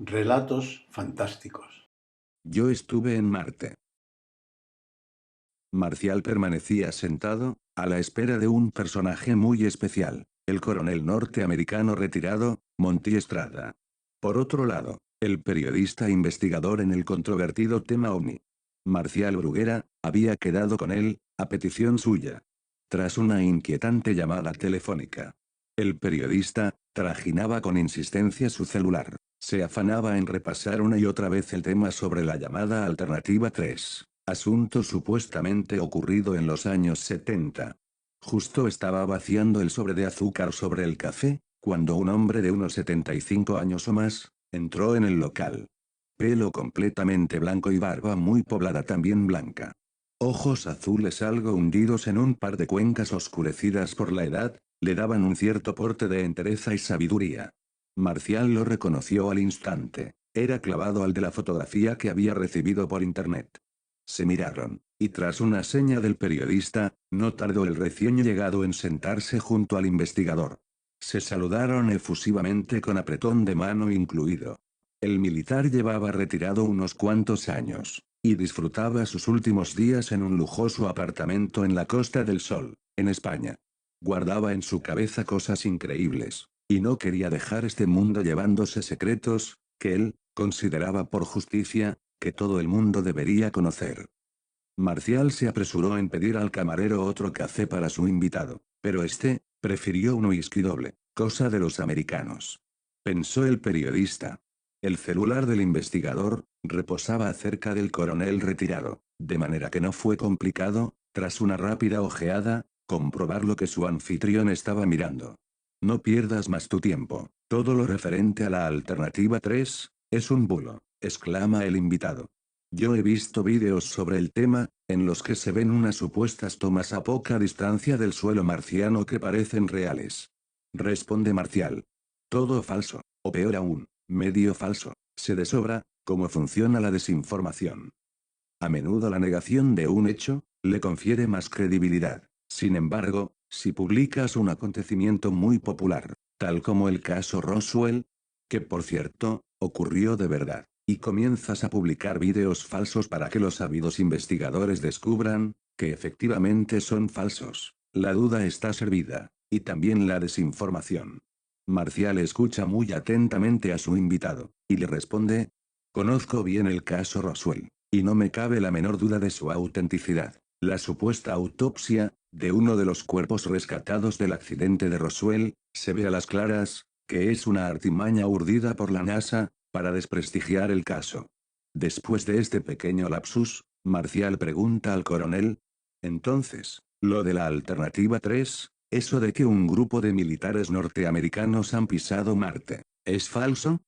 Relatos fantásticos. Yo estuve en Marte. Marcial permanecía sentado, a la espera de un personaje muy especial, el coronel norteamericano retirado, Monty Estrada. Por otro lado, el periodista investigador en el controvertido tema OVNI. Marcial Bruguera, había quedado con él, a petición suya. Tras una inquietante llamada telefónica. El periodista, trajinaba con insistencia su celular. Se afanaba en repasar una y otra vez el tema sobre la llamada Alternativa 3, asunto supuestamente ocurrido en los años 70. Justo estaba vaciando el sobre de azúcar sobre el café, cuando un hombre de unos 75 años o más, entró en el local. Pelo completamente blanco y barba muy poblada también blanca. Ojos azules algo hundidos en un par de cuencas oscurecidas por la edad, le daban un cierto porte de entereza y sabiduría. Marcial lo reconoció al instante, era clavado al de la fotografía que había recibido por internet. Se miraron, y tras una seña del periodista, no tardó el recién llegado en sentarse junto al investigador. Se saludaron efusivamente con apretón de mano incluido. El militar llevaba retirado unos cuantos años, y disfrutaba sus últimos días en un lujoso apartamento en la Costa del Sol, en España. Guardaba en su cabeza cosas increíbles, y no quería dejar este mundo llevándose secretos, que él, consideraba por justicia, que todo el mundo debería conocer. Marcial se apresuró en pedir al camarero otro café para su invitado, pero este, prefirió un whisky doble, cosa de los americanos. Pensó el periodista. El celular del investigador, reposaba cerca del coronel retirado, de manera que no fue complicado, tras una rápida ojeada, comprobar lo que su anfitrión estaba mirando. No pierdas más tu tiempo, todo lo referente a la alternativa 3, es un bulo, exclama el invitado. Yo he visto vídeos sobre el tema, en los que se ven unas supuestas tomas a poca distancia del suelo marciano que parecen reales. Responde Marcial. Todo falso, o peor aún, medio falso. Sé de sobra cómo funciona la desinformación. A menudo la negación de un hecho, le confiere más credibilidad. Sin embargo, si publicas un acontecimiento muy popular, tal como el caso Roswell, que por cierto, ocurrió de verdad, y comienzas a publicar vídeos falsos para que los ávidos investigadores descubran, que efectivamente son falsos, la duda está servida, y también la desinformación. Marcial escucha muy atentamente a su invitado, y le responde, conozco bien el caso Roswell. Y no me cabe la menor duda de su autenticidad. La supuesta autopsia, de uno de los cuerpos rescatados del accidente de Roswell, se ve a las claras, que es una artimaña urdida por la NASA, para desprestigiar el caso. Después de este pequeño lapsus, Marcial pregunta al coronel. Entonces, lo de la alternativa 3, eso de que un grupo de militares norteamericanos han pisado Marte, ¿es falso?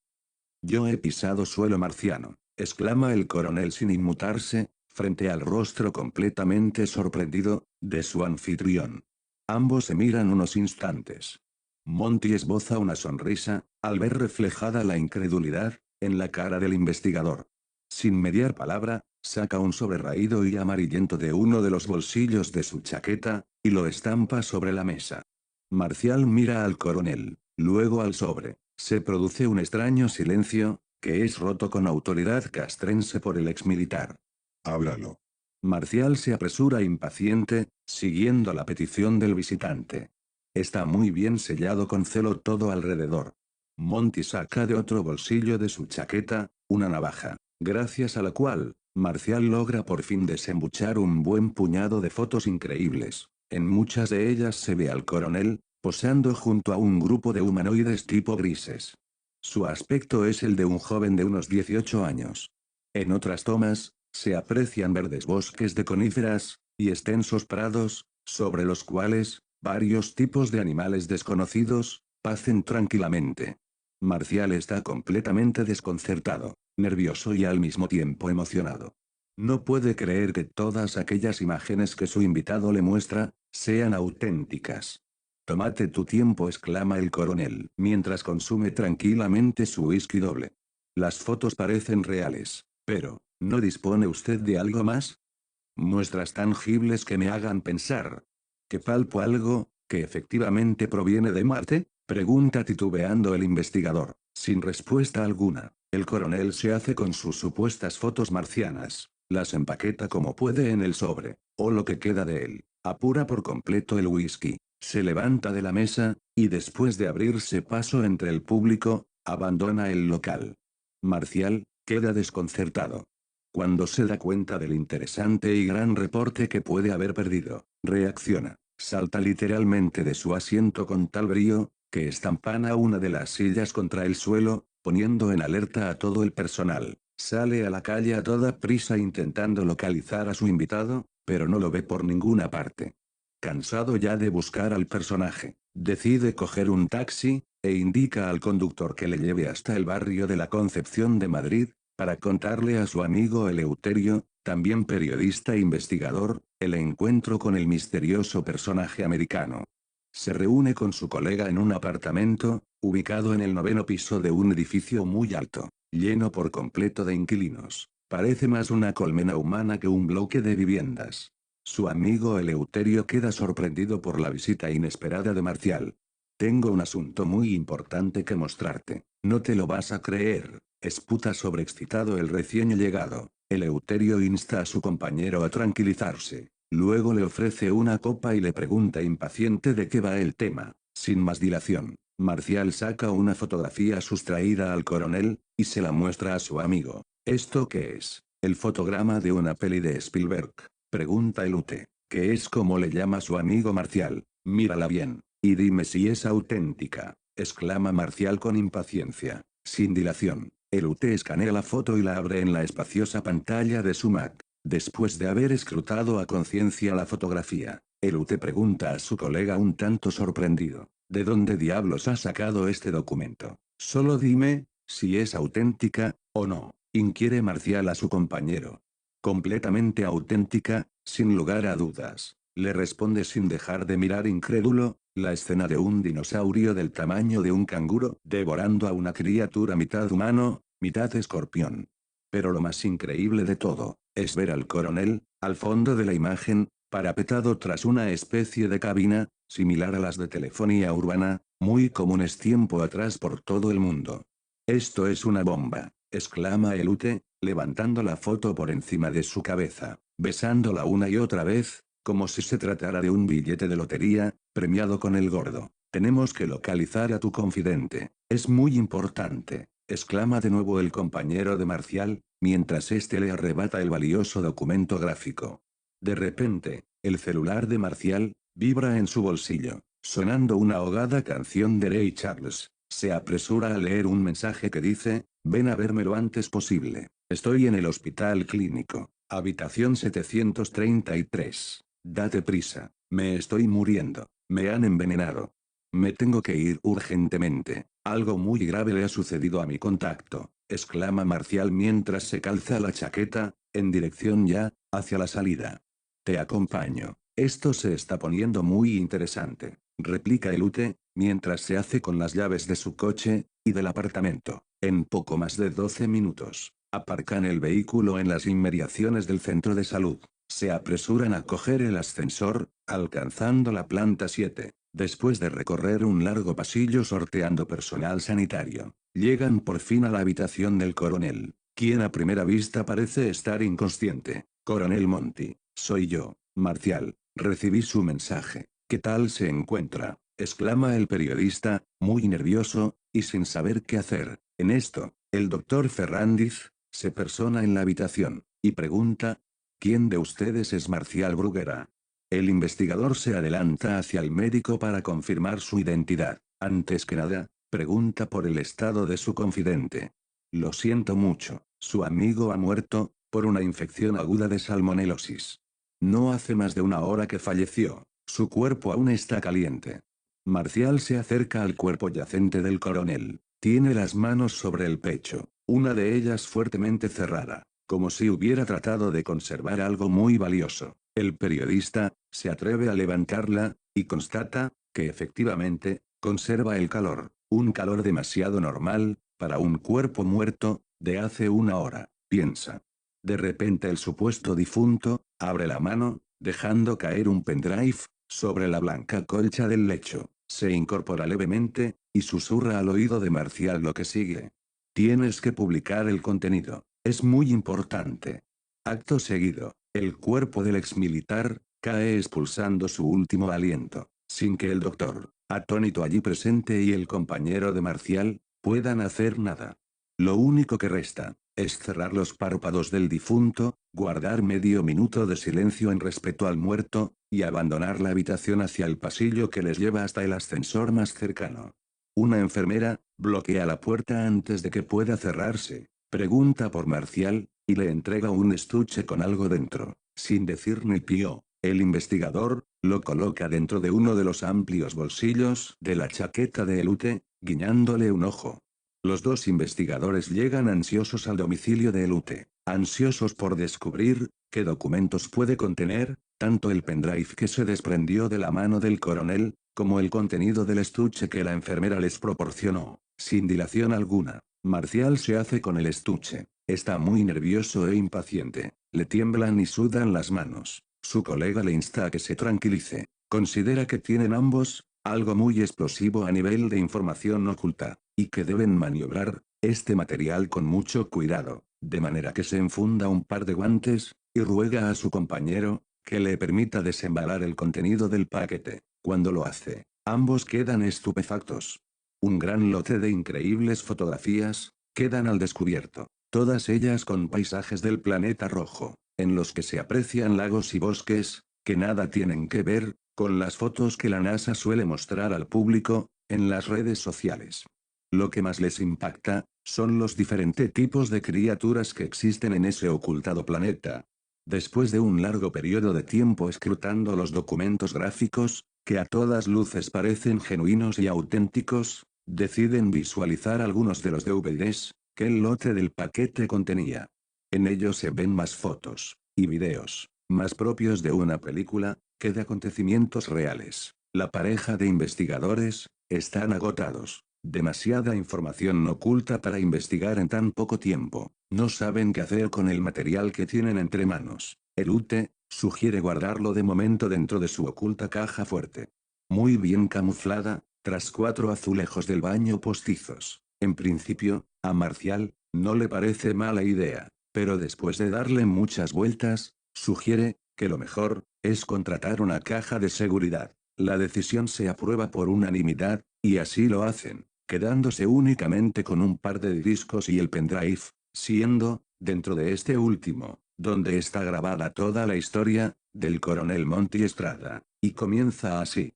Yo he pisado suelo marciano, exclama el coronel sin inmutarse, frente al rostro completamente sorprendido, de su anfitrión. Ambos se miran unos instantes. Monty esboza una sonrisa, al ver reflejada la incredulidad, en la cara del investigador. Sin mediar palabra, saca un sobre raído y amarillento de uno de los bolsillos de su chaqueta, y lo estampa sobre la mesa. Marcial mira al coronel, luego al sobre. Se produce un extraño silencio, que es roto con autoridad castrense por el exmilitar. Háblalo. Marcial se apresura impaciente, siguiendo la petición del visitante. Está muy bien sellado con celo todo alrededor. Monty saca de otro bolsillo de su chaqueta, una navaja, gracias a la cual, Marcial logra por fin desembuchar un buen puñado de fotos increíbles. En muchas de ellas se ve al coronel, posando junto a un grupo de humanoides tipo grises. Su aspecto es el de un joven de unos 18 años. En otras tomas, se aprecian verdes bosques de coníferas, y extensos prados, sobre los cuales, varios tipos de animales desconocidos, pacen tranquilamente. Marcial está completamente desconcertado, nervioso y al mismo tiempo emocionado. No puede creer que todas aquellas imágenes que su invitado le muestra, sean auténticas. Tómate tu tiempo, exclama el coronel, mientras consume tranquilamente su whisky doble. Las fotos parecen reales, pero, ¿no dispone usted de algo más? Muestras tangibles que me hagan pensar. ¿Que palpo algo, que efectivamente proviene de Marte? Pregunta titubeando el investigador, sin respuesta alguna. El coronel se hace con sus supuestas fotos marcianas, las empaqueta como puede en el sobre, o lo que queda de él, apura por completo el whisky, se levanta de la mesa, y después de abrirse paso entre el público, abandona el local. Marcial, queda desconcertado. Cuando se da cuenta del interesante y gran reporte que puede haber perdido, reacciona, salta literalmente de su asiento con tal brío, que estampana una de las sillas contra el suelo, poniendo en alerta a todo el personal. Sale a la calle a toda prisa intentando localizar a su invitado, pero no lo ve por ninguna parte. Cansado ya de buscar al personaje, decide coger un taxi, e indica al conductor que le lleve hasta el barrio de la Concepción de Madrid, para contarle a su amigo Eleuterio, también periodista e investigador, el encuentro con el misterioso personaje americano. Se reúne con su colega en un apartamento, ubicado en el 9º piso de un edificio muy alto, lleno por completo de inquilinos. Parece más una colmena humana que un bloque de viviendas. Su amigo Eleuterio queda sorprendido por la visita inesperada de Marcial. Tengo un asunto muy importante que mostrarte. No te lo vas a creer, esputa sobreexcitado el recién llegado. Eleuterio insta a su compañero a tranquilizarse. Luego le ofrece una copa y le pregunta impaciente de qué va el tema. Sin más dilación, Marcial saca una fotografía sustraída al coronel, y se la muestra a su amigo. ¿Esto qué es? El fotograma de una peli de Spielberg, pregunta Elute, que es como le llama su amigo Marcial. Mírala bien, y dime si es auténtica, exclama Marcial con impaciencia. Sin dilación, Elute escanea la foto y la abre en la espaciosa pantalla de su Mac. Después de haber escrutado a conciencia la fotografía, Elute pregunta a su colega un tanto sorprendido, ¿de dónde diablos ha sacado este documento? Solo dime, si es auténtica, o no, inquiere Marcial a su compañero. Completamente auténtica, sin lugar a dudas, le responde sin dejar de mirar incrédulo, la escena de un dinosaurio del tamaño de un canguro devorando a una criatura mitad humano, mitad escorpión. Pero lo más increíble de todo, es ver al coronel, al fondo de la imagen, parapetado tras una especie de cabina, similar a las de telefonía urbana, muy comunes tiempo atrás por todo el mundo. Esto es una bomba, exclama Elute, levantando la foto por encima de su cabeza, besándola una y otra vez, como si se tratara de un billete de lotería, premiado con el gordo. Tenemos que localizar a tu confidente, es muy importante, exclama de nuevo el compañero de Marcial, mientras este le arrebata el valioso documento gráfico. De repente, el celular de Marcial vibra en su bolsillo, sonando una ahogada canción de Ray Charles. Se apresura a leer un mensaje que dice, ven a verme lo antes posible. Estoy en el hospital clínico, habitación 733. Date prisa, me estoy muriendo, me han envenenado. Me tengo que ir urgentemente, algo muy grave le ha sucedido a mi contacto, exclama Marcial mientras se calza la chaqueta, en dirección ya, hacia la salida. Te acompaño, esto se está poniendo muy interesante, replica Elute, mientras se hace con las llaves de su coche, y del apartamento. En poco más de 12 minutos, aparcan el vehículo en las inmediaciones del centro de salud. Se apresuran a coger el ascensor, alcanzando la planta 7. Después de recorrer un largo pasillo sorteando personal sanitario, llegan por fin a la habitación del coronel, quien a primera vista parece estar inconsciente. Coronel Monty, soy yo, Marcial, recibí su mensaje. ¿Qué tal se encuentra? Exclama el periodista, muy nervioso, y sin saber qué hacer. En esto, el doctor Ferrandiz, se persona en la habitación, y pregunta, ¿quién de ustedes es Marcial Bruguera? El investigador se adelanta hacia el médico para confirmar su identidad. Antes que nada, pregunta por el estado de su confidente. Lo siento mucho, su amigo ha muerto, por una infección aguda de salmonelosis. No hace más de una hora que falleció, su cuerpo aún está caliente. Marcial se acerca al cuerpo yacente del coronel. Tiene las manos sobre el pecho, una de ellas fuertemente cerrada, como si hubiera tratado de conservar algo muy valioso. El periodista se atreve a levantarla, y constata que efectivamente conserva el calor, un calor demasiado normal para un cuerpo muerto de hace una hora, piensa. De repente el supuesto difunto abre la mano, dejando caer un pendrive sobre la blanca colcha del lecho. Se incorpora levemente y susurra al oído de Marcial lo que sigue. Tienes que publicar el contenido. Es muy importante. Acto seguido, el cuerpo del exmilitar cae expulsando su último aliento, sin que el doctor, atónito allí presente y el compañero de Marcial, puedan hacer nada. Lo único que resta, es cerrar los párpados del difunto, guardar medio minuto de silencio en respeto al muerto, y abandonar la habitación hacia el pasillo que les lleva hasta el ascensor más cercano. Una enfermera, bloquea la puerta antes de que pueda cerrarse, pregunta por Marcial, y le entrega un estuche con algo dentro, sin decir ni pío. El investigador, lo coloca dentro de uno de los amplios bolsillos de la chaqueta de Elute, guiñándole un ojo. Los dos investigadores llegan ansiosos al domicilio de Elute, ansiosos por descubrir qué documentos puede contener, tanto el pendrive que se desprendió de la mano del coronel, como el contenido del estuche que la enfermera les proporcionó. Sin dilación alguna, Marcial se hace con el estuche. Está muy nervioso e impaciente. Le tiemblan y sudan las manos. Su colega le insta a que se tranquilice. Considera que tienen ambos algo muy explosivo a nivel de información oculta, y que deben maniobrar este material con mucho cuidado, de manera que se enfunda un par de guantes, y ruega a su compañero que le permita desembalar el contenido del paquete. Cuando lo hace, ambos quedan estupefactos. Un gran lote de increíbles fotografías quedan al descubierto, todas ellas con paisajes del planeta rojo, en los que se aprecian lagos y bosques, que nada tienen que ver con las fotos que la NASA suele mostrar al público en las redes sociales. Lo que más les impacta son los diferentes tipos de criaturas que existen en ese ocultado planeta. Después de un largo periodo de tiempo escrutando los documentos gráficos, que a todas luces parecen genuinos y auténticos, deciden visualizar algunos de los DVDs que el lote del paquete contenía. En ellos se ven más fotos y videos, más propios de una película, que de acontecimientos reales. La pareja de investigadores están agotados. Demasiada información oculta para investigar en tan poco tiempo. No saben qué hacer con el material que tienen entre manos. Elute sugiere guardarlo de momento dentro de su oculta caja fuerte. Muy bien camuflada, tras 4 azulejos del baño postizos. En principio, a Marcial no le parece mala idea, pero después de darle muchas vueltas, sugiere que lo mejor es contratar una caja de seguridad. La decisión se aprueba por unanimidad, y así lo hacen, quedándose únicamente con un par de discos y el pendrive, siendo, dentro de este último, donde está grabada toda la historia del coronel Monty Estrada, y comienza así.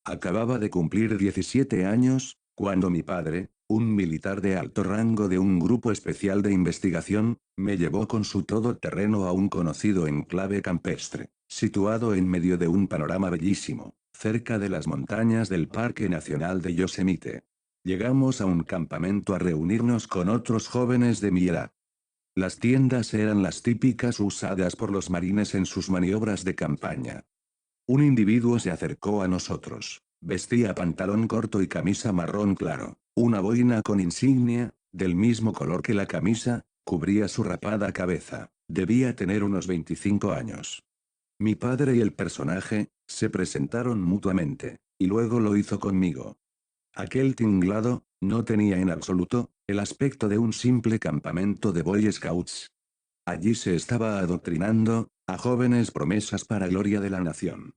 Acababa de cumplir 17 años, cuando mi padre, un militar de alto rango de un grupo especial de investigación, me llevó con su todoterreno a un conocido enclave campestre, situado en medio de un panorama bellísimo, cerca de las montañas del Parque Nacional de Yosemite. Llegamos a un campamento a reunirnos con otros jóvenes de mi edad. Las tiendas eran las típicas usadas por los marines en sus maniobras de campaña. Un individuo se acercó a nosotros. Vestía pantalón corto y camisa marrón claro. Una boina con insignia, del mismo color que la camisa, cubría su rapada cabeza. Debía tener unos 25 años. Mi padre y el personaje se presentaron mutuamente, y luego lo hizo conmigo. Aquel tinglado no tenía en absoluto el aspecto de un simple campamento de Boy Scouts. Allí se estaba adoctrinando a jóvenes promesas para gloria de la nación.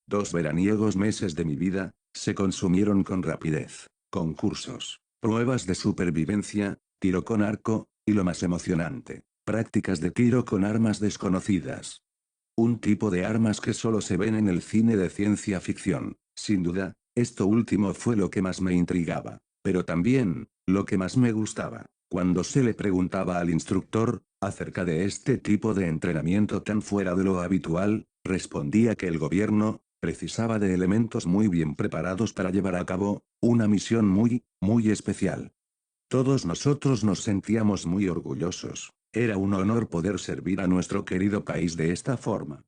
2 veraniegos meses de mi vida se consumieron con rapidez. Concursos, pruebas de supervivencia, tiro con arco, y lo más emocionante, prácticas de tiro con armas desconocidas. Un tipo de armas que solo se ven en el cine de ciencia ficción. Sin duda, esto último fue lo que más me intrigaba, pero también, lo que más me gustaba. Cuando se le preguntaba al instructor acerca de este tipo de entrenamiento tan fuera de lo habitual, respondía que el gobierno precisaba de elementos muy bien preparados para llevar a cabo una misión muy, muy especial. Todos nosotros nos sentíamos muy orgullosos. Era un honor poder servir a nuestro querido país de esta forma.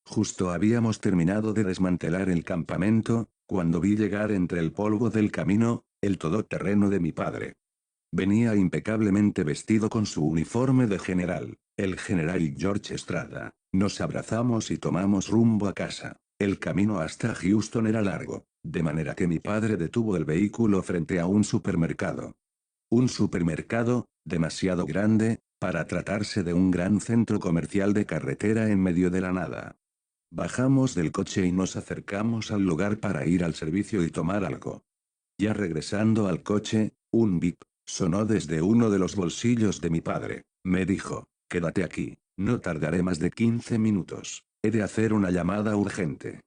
Justo habíamos terminado de desmantelar el campamento, cuando vi llegar entre el polvo del camino, el todoterreno de mi padre. Venía impecablemente vestido con su uniforme de general, el general George Estrada. Nos abrazamos y tomamos rumbo a casa. El camino hasta Houston era largo, de manera que mi padre detuvo el vehículo frente a un supermercado. Un supermercado, demasiado grande, para tratarse de un gran centro comercial de carretera en medio de la nada. Bajamos del coche y nos acercamos al lugar para ir al servicio y tomar algo. Ya regresando al coche, un bip sonó desde uno de los bolsillos de mi padre. Me dijo, quédate aquí, no tardaré más de 15 minutos. He de hacer una llamada urgente.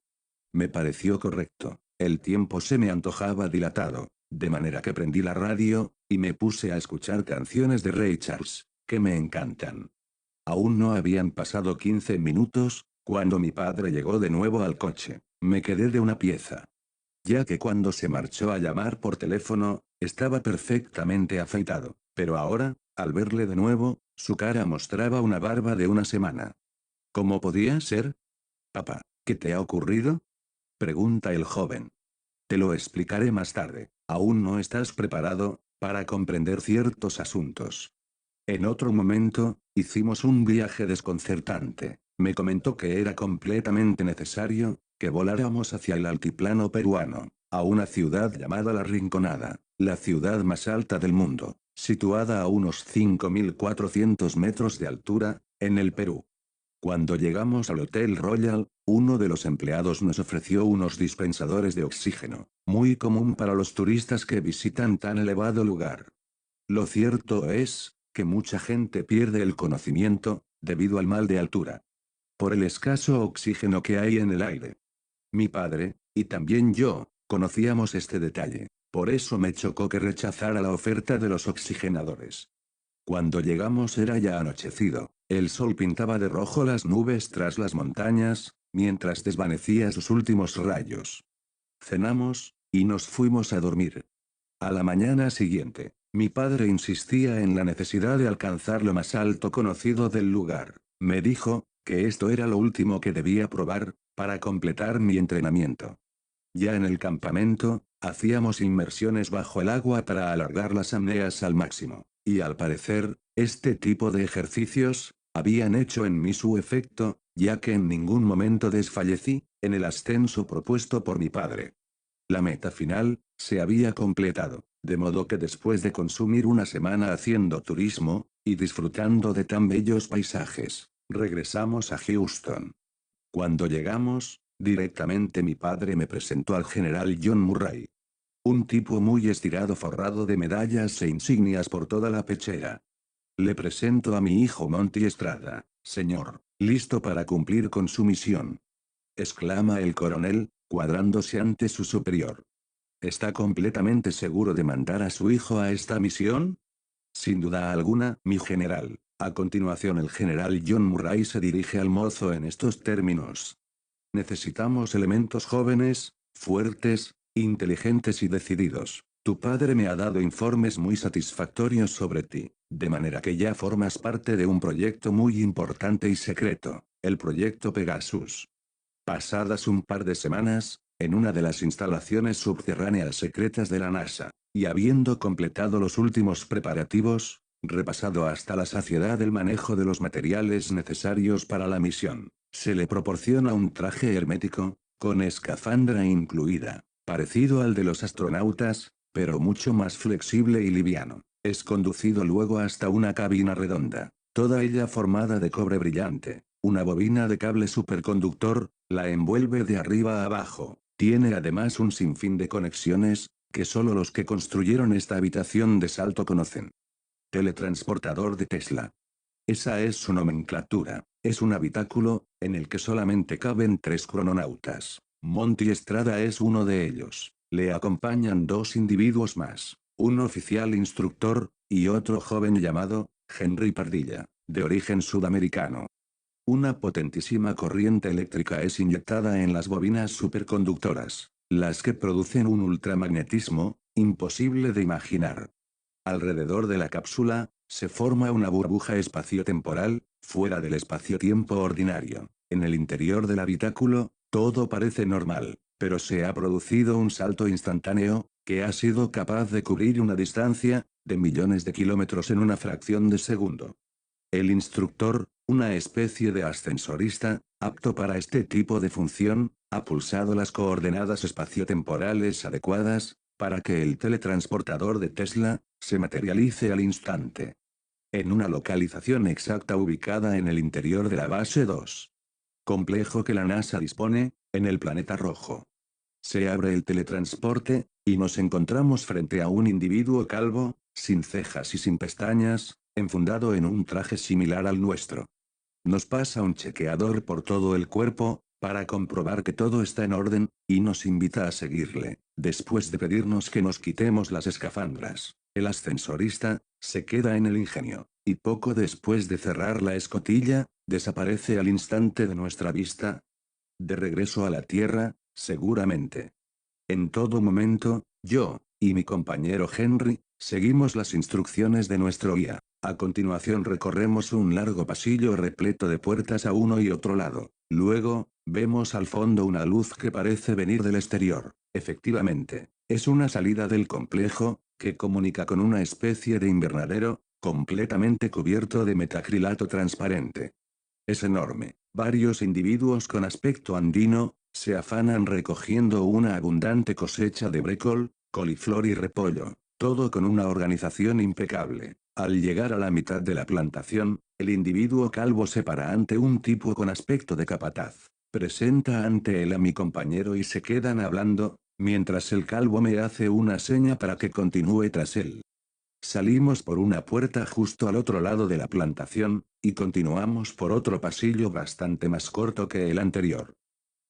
Me pareció correcto. El tiempo se me antojaba dilatado, de manera que prendí la radio, y me puse a escuchar canciones de Ray Charles, que me encantan. Aún no habían pasado 15 minutos, cuando mi padre llegó de nuevo al coche. Me quedé de una pieza. Ya que cuando se marchó a llamar por teléfono, estaba perfectamente afeitado, pero ahora, al verle de nuevo, su cara mostraba una barba de una semana. ¿Cómo podía ser? Papá, ¿qué te ha ocurrido? Pregunta el joven. Te lo explicaré más tarde. Aún no estás preparado para comprender ciertos asuntos. En otro momento, hicimos un viaje desconcertante. Me comentó que era completamente necesario que voláramos hacia el altiplano peruano, a una ciudad llamada La Rinconada, la ciudad más alta del mundo, situada a unos 5.400 metros de altura, en el Perú. Cuando llegamos al Hotel Royal, uno de los empleados nos ofreció unos dispensadores de oxígeno, muy común para los turistas que visitan tan elevado lugar. Lo cierto es, que mucha gente pierde el conocimiento, debido al mal de altura. Por el escaso oxígeno que hay en el aire. Mi padre, y también yo, conocíamos este detalle. Por eso me chocó que rechazara la oferta de los oxigenadores. Cuando llegamos era ya anochecido, el sol pintaba de rojo las nubes tras las montañas, mientras desvanecía sus últimos rayos. Cenamos, y nos fuimos a dormir. A la mañana siguiente, mi padre insistía en la necesidad de alcanzar lo más alto conocido del lugar. Me dijo, que esto era lo último que debía probar, para completar mi entrenamiento. Ya en el campamento, hacíamos inmersiones bajo el agua para alargar las apneas al máximo, y al parecer, este tipo de ejercicios, habían hecho en mí su efecto, ya que en ningún momento desfallecí, en el ascenso propuesto por mi padre. La meta final, se había completado, de modo que después de consumir una semana haciendo turismo, y disfrutando de tan bellos paisajes, regresamos a Houston. Cuando llegamos, directamente mi padre me presentó al general John Murray. Un tipo muy estirado forrado de medallas e insignias por toda la pechera. Le presento a mi hijo Monty Estrada, señor, listo para cumplir con su misión. Exclama el coronel, cuadrándose ante su superior. ¿Está completamente seguro de mandar a su hijo a esta misión? Sin duda alguna, mi general. A continuación el general John Murray se dirige al mozo en estos términos. Necesitamos elementos jóvenes, fuertes, inteligentes y decididos. Tu padre me ha dado informes muy satisfactorios sobre ti, de manera que ya formas parte de un proyecto muy importante y secreto, el proyecto Pegasus. Pasadas un par de semanas, en una de las instalaciones subterráneas secretas de la NASA, y habiendo completado los últimos preparativos, repasado hasta la saciedad el manejo de los materiales necesarios para la misión, se le proporciona un traje hermético, con escafandra incluida, parecido al de los astronautas, pero mucho más flexible y liviano. Es conducido luego hasta una cabina redonda, toda ella formada de cobre brillante. Una bobina de cable superconductor, la envuelve de arriba a abajo. Tiene además un sinfín de conexiones, que solo los que construyeron esta habitación de salto conocen. Teletransportador de Tesla. Esa es su nomenclatura. Es un habitáculo, en el que solamente caben 3 crononautas. Monty Estrada es uno de ellos. Le acompañan 2 individuos más. Un oficial instructor, y otro joven llamado, Henry Pardilla, de origen sudamericano. Una potentísima corriente eléctrica es inyectada en las bobinas superconductoras, las que producen un ultramagnetismo, imposible de imaginar. Alrededor de la cápsula, se forma una burbuja espaciotemporal, fuera del espacio-tiempo ordinario. En el interior del habitáculo, todo parece normal, pero se ha producido un salto instantáneo, que ha sido capaz de cubrir una distancia, de millones de kilómetros en una fracción de segundo. El instructor, una especie de ascensorista, apto para este tipo de función, ha pulsado las coordenadas espaciotemporales adecuadas, para que el teletransportador de Tesla, se materialice al instante. En una localización exacta ubicada en el interior de la base 2. Complejo que la NASA dispone, en el planeta rojo. Se abre el teletransporte, y nos encontramos frente a un individuo calvo, sin cejas y sin pestañas, enfundado en un traje similar al nuestro. Nos pasa un chequeador por todo el cuerpo, para comprobar que todo está en orden, y nos invita a seguirle, después de pedirnos que nos quitemos las escafandras. El ascensorista se queda en el ingenio, y poco después de cerrar la escotilla, desaparece al instante de nuestra vista. De regreso a la Tierra, seguramente. En todo momento, yo, y mi compañero Henry, seguimos las instrucciones de nuestro guía. A continuación recorremos un largo pasillo repleto de puertas a uno y otro lado. Luego, vemos al fondo una luz que parece venir del exterior. Efectivamente, es una salida del complejo, que comunica con una especie de invernadero, completamente cubierto de metacrilato transparente. Es enorme. Varios individuos con aspecto andino, se afanan recogiendo una abundante cosecha de brécol, coliflor y repollo, todo con una organización impecable. Al llegar a la mitad de la plantación, el individuo calvo se para ante un tipo con aspecto de capataz. Presenta ante él a mi compañero y se quedan hablando, mientras el calvo me hace una seña para que continúe tras él. Salimos por una puerta justo al otro lado de la plantación, y continuamos por otro pasillo bastante más corto que el anterior.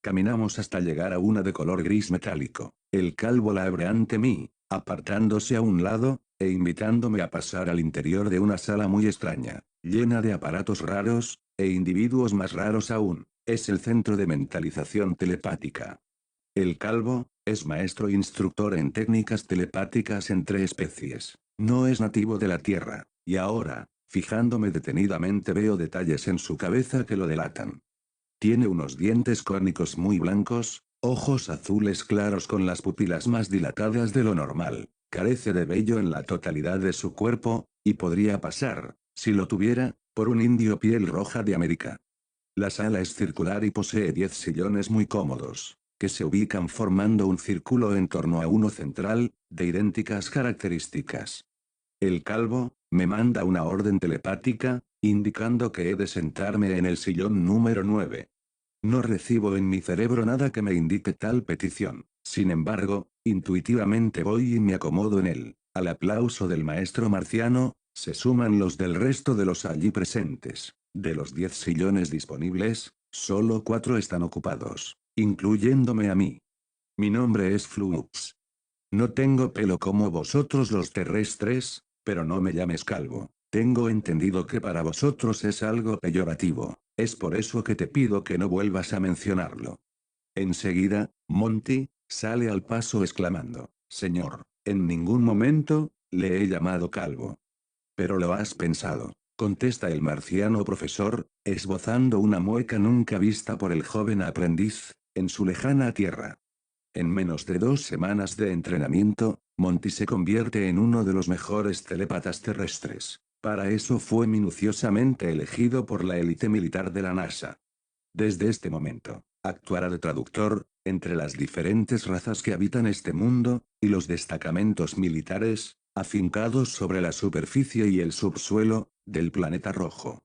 Caminamos hasta llegar a una de color gris metálico. El calvo la abre ante mí, apartándose a un lado, e invitándome a pasar al interior de una sala muy extraña, llena de aparatos raros, e individuos más raros aún. Es el centro de mentalización telepática. El calvo, es maestro e instructor en técnicas telepáticas entre especies. No es nativo de la Tierra, y ahora, fijándome detenidamente veo detalles en su cabeza que lo delatan. Tiene unos dientes cónicos muy blancos, ojos azules claros con las pupilas más dilatadas de lo normal, carece de vello en la totalidad de su cuerpo, y podría pasar, si lo tuviera, por un indio piel roja de América. La sala es circular y posee 10 sillones muy cómodos, que se ubican formando un círculo en torno a uno central, de idénticas características. El calvo, me manda una orden telepática, indicando que he de sentarme en el sillón número 9. No recibo en mi cerebro nada que me indique tal petición. Sin embargo, intuitivamente voy y me acomodo en él. Al aplauso del maestro marciano, se suman los del resto de los allí presentes. De los 10 sillones disponibles, solo 4 están ocupados, incluyéndome a mí. Mi nombre es Flux. No tengo pelo como vosotros los terrestres, pero no me llames calvo. Tengo entendido que para vosotros es algo peyorativo, es por eso que te pido que no vuelvas a mencionarlo. Enseguida, Monty, sale al paso exclamando, Señor, en ningún momento, le he llamado calvo. Pero lo has pensado, contesta el marciano profesor, esbozando una mueca nunca vista por el joven aprendiz, en su lejana tierra. En menos de 2 semanas de entrenamiento, Monty se convierte en uno de los mejores telépatas terrestres. Para eso fue minuciosamente elegido por la élite militar de la NASA. Desde este momento, actuará de traductor, entre las diferentes razas que habitan este mundo, y los destacamentos militares, afincados sobre la superficie y el subsuelo, del planeta rojo.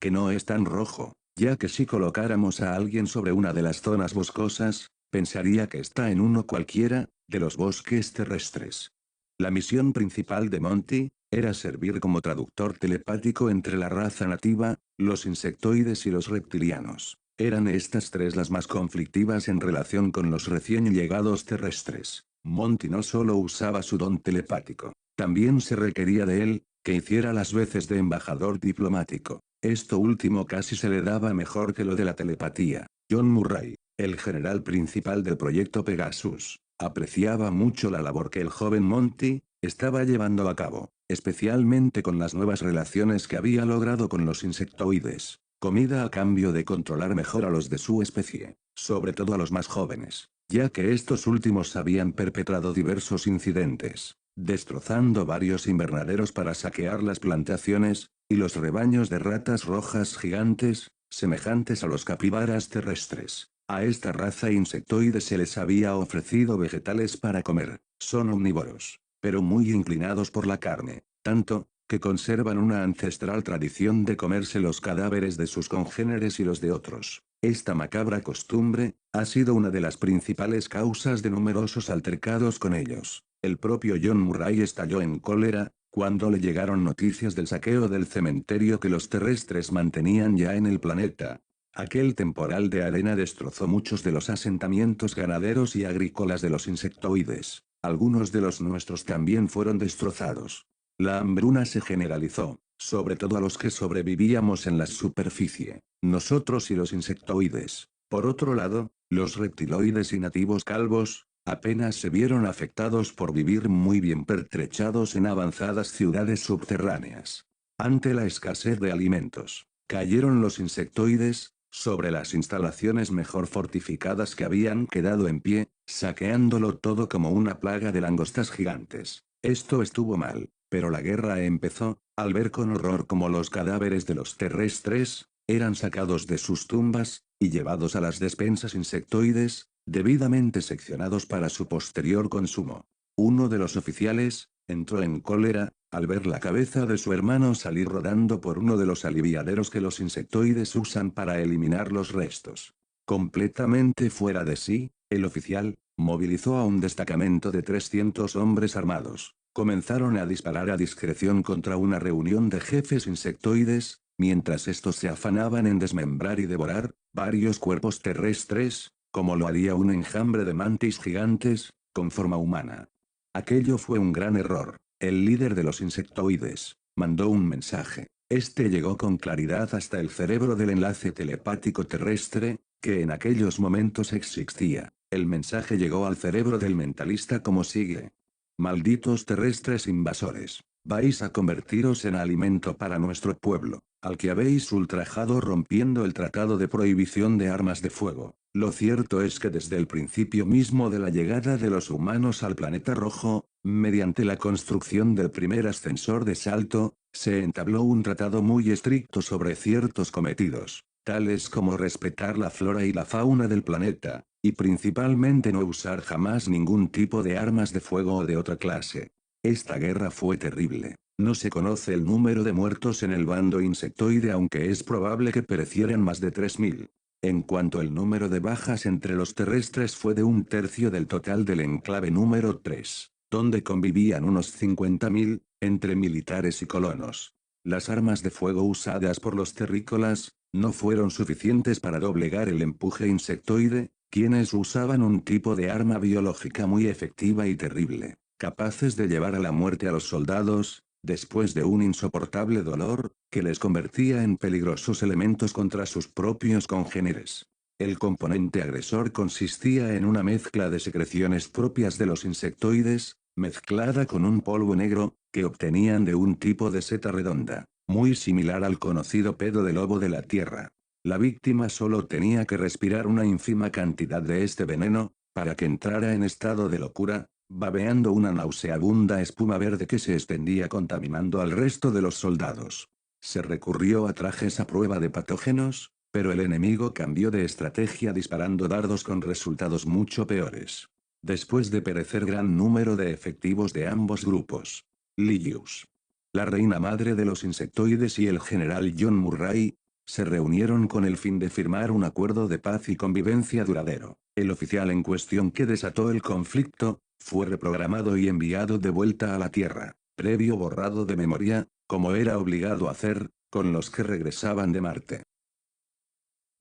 Que no es tan rojo, ya que si colocáramos a alguien sobre una de las zonas boscosas, pensaría que está en uno cualquiera, de los bosques terrestres. La misión principal de Monty, era servir como traductor telepático entre la raza nativa, los insectoides y los reptilianos. Eran estas tres las más conflictivas en relación con los recién llegados terrestres. Monty no solo usaba su don telepático, también se requería de él, que hiciera las veces de embajador diplomático. Esto último casi se le daba mejor que lo de la telepatía. John Murray, el general principal del proyecto Pegasus, apreciaba mucho la labor que el joven Monty estaba llevando a cabo, especialmente con las nuevas relaciones que había logrado con los insectoides. Comida a cambio de controlar mejor a los de su especie, sobre todo a los más jóvenes, ya que estos últimos habían perpetrado diversos incidentes, destrozando varios invernaderos para saquear las plantaciones, y los rebaños de ratas rojas gigantes, semejantes a los capibaras terrestres. A esta raza insectoide se les había ofrecido vegetales para comer, son omnívoros. pero muy inclinados por la carne, tanto, que conservan una ancestral tradición de comerse los cadáveres de sus congéneres y los de otros. Esta macabra costumbre, ha sido una de las principales causas de numerosos altercados con ellos. El propio John Murray estalló en cólera, cuando le llegaron noticias del saqueo del cementerio que los terrestres mantenían ya en el planeta. Aquel temporal de arena destrozó muchos de los asentamientos ganaderos y agrícolas de los insectoides. Algunos de los nuestros también fueron destrozados. La hambruna se generalizó, sobre todo a los que sobrevivíamos en la superficie, nosotros y los insectoides. Por otro lado, los reptiloides y nativos calvos, apenas se vieron afectados por vivir muy bien pertrechados en avanzadas ciudades subterráneas. Ante la escasez de alimentos, cayeron los insectoides, sobre las instalaciones mejor fortificadas que habían quedado en pie, saqueándolo todo como una plaga de langostas gigantes. Esto estuvo mal, pero la guerra empezó, al ver con horror cómo los cadáveres de los terrestres, eran sacados de sus tumbas, y llevados a las despensas insectoides, debidamente seccionados para su posterior consumo. Uno de los oficiales, entró en cólera, al ver la cabeza de su hermano salir rodando por uno de los aliviaderos que los insectoides usan para eliminar los restos. Completamente fuera de sí, el oficial, movilizó a un destacamento de 300 hombres armados. Comenzaron a disparar a discreción contra una reunión de jefes insectoides, mientras estos se afanaban en desmembrar y devorar varios cuerpos terrestres, como lo haría un enjambre de mantis gigantes, con forma humana. Aquello fue un gran error. El líder de los insectoides mandó un mensaje. Este llegó con claridad hasta el cerebro del enlace telepático terrestre, que en aquellos momentos existía. El mensaje llegó al cerebro del mentalista como sigue. Malditos terrestres invasores. Vais a convertiros en alimento para nuestro pueblo, al que habéis ultrajado rompiendo el tratado de prohibición de armas de fuego. Lo cierto es que desde el principio mismo de la llegada de los humanos al planeta rojo, mediante la construcción del primer ascensor de salto, se entabló un tratado muy estricto sobre ciertos cometidos, tales como respetar la flora y la fauna del planeta, y principalmente no usar jamás ningún tipo de armas de fuego o de otra clase. Esta guerra fue terrible. No se conoce el número de muertos en el bando insectoide, aunque es probable que perecieran más de 3000. En cuanto al número de bajas entre los terrestres, fue de 1/3 del total del enclave número 3, donde convivían unos 50.000, entre militares y colonos. Las armas de fuego usadas por los terrícolas no fueron suficientes para doblegar el empuje insectoide, quienes usaban un tipo de arma biológica muy efectiva y terrible, capaces de llevar a la muerte a los soldados, después de un insoportable dolor, que les convertía en peligrosos elementos contra sus propios congéneres. El componente agresor consistía en una mezcla de secreciones propias de los insectoides, mezclada con un polvo negro, que obtenían de un tipo de seta redonda, muy similar al conocido pedo de lobo de la tierra. La víctima solo tenía que respirar una ínfima cantidad de este veneno, para que entrara en estado de locura, babeando una nauseabunda espuma verde que se extendía contaminando al resto de los soldados. Se recurrió a trajes a prueba de patógenos, pero el enemigo cambió de estrategia disparando dardos con resultados mucho peores. Después de perecer gran número de efectivos de ambos grupos, Ligius, la reina madre de los insectoides y el general John Murray, se reunieron con el fin de firmar un acuerdo de paz y convivencia duradero. El oficial en cuestión que desató el conflicto, fue reprogramado y enviado de vuelta a la Tierra, previo borrado de memoria, como era obligado a hacer, con los que regresaban de Marte.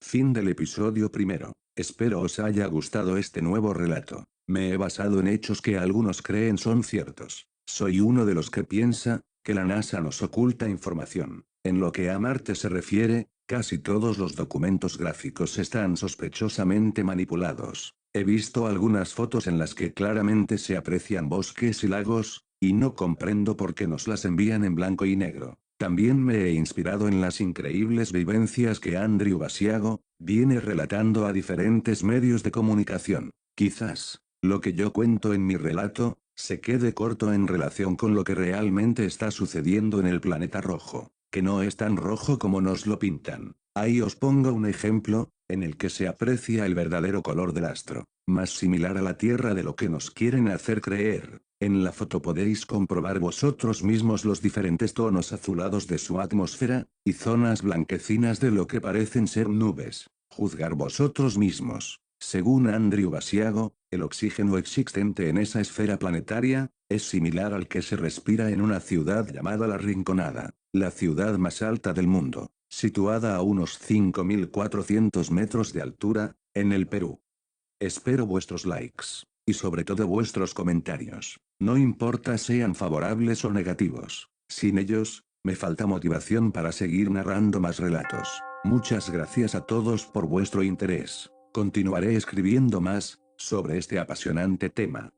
Fin del episodio primero. Espero os haya gustado este nuevo relato. Me he basado en hechos que algunos creen son ciertos. Soy uno de los que piensa, que la NASA nos oculta información. En lo que a Marte se refiere, casi todos los documentos gráficos están sospechosamente manipulados. He visto algunas fotos en las que claramente se aprecian bosques y lagos, y no comprendo por qué nos las envían en blanco y negro. También me he inspirado en las increíbles vivencias que Andrew Basiago viene relatando a diferentes medios de comunicación. Quizás, lo que yo cuento en mi relato, se quede corto en relación con lo que realmente está sucediendo en el planeta rojo, que no es tan rojo como nos lo pintan. Ahí os pongo un ejemplo, en el que se aprecia el verdadero color del astro. más similar a la Tierra de lo que nos quieren hacer creer. En la foto podéis comprobar vosotros mismos los diferentes tonos azulados de su atmósfera, y zonas blanquecinas de lo que parecen ser nubes. Juzgar vosotros mismos. Según Andrew Basiago, el oxígeno existente en esa esfera planetaria, es similar al que se respira en una ciudad llamada La Rinconada, la ciudad más alta del mundo, situada a unos 5.400 metros de altura, en el Perú. Espero vuestros likes, y sobre todo vuestros comentarios, no importa sean favorables o negativos. Sin ellos, me falta motivación para seguir narrando más relatos. Muchas gracias a todos por vuestro interés. Continuaré escribiendo más, sobre este apasionante tema.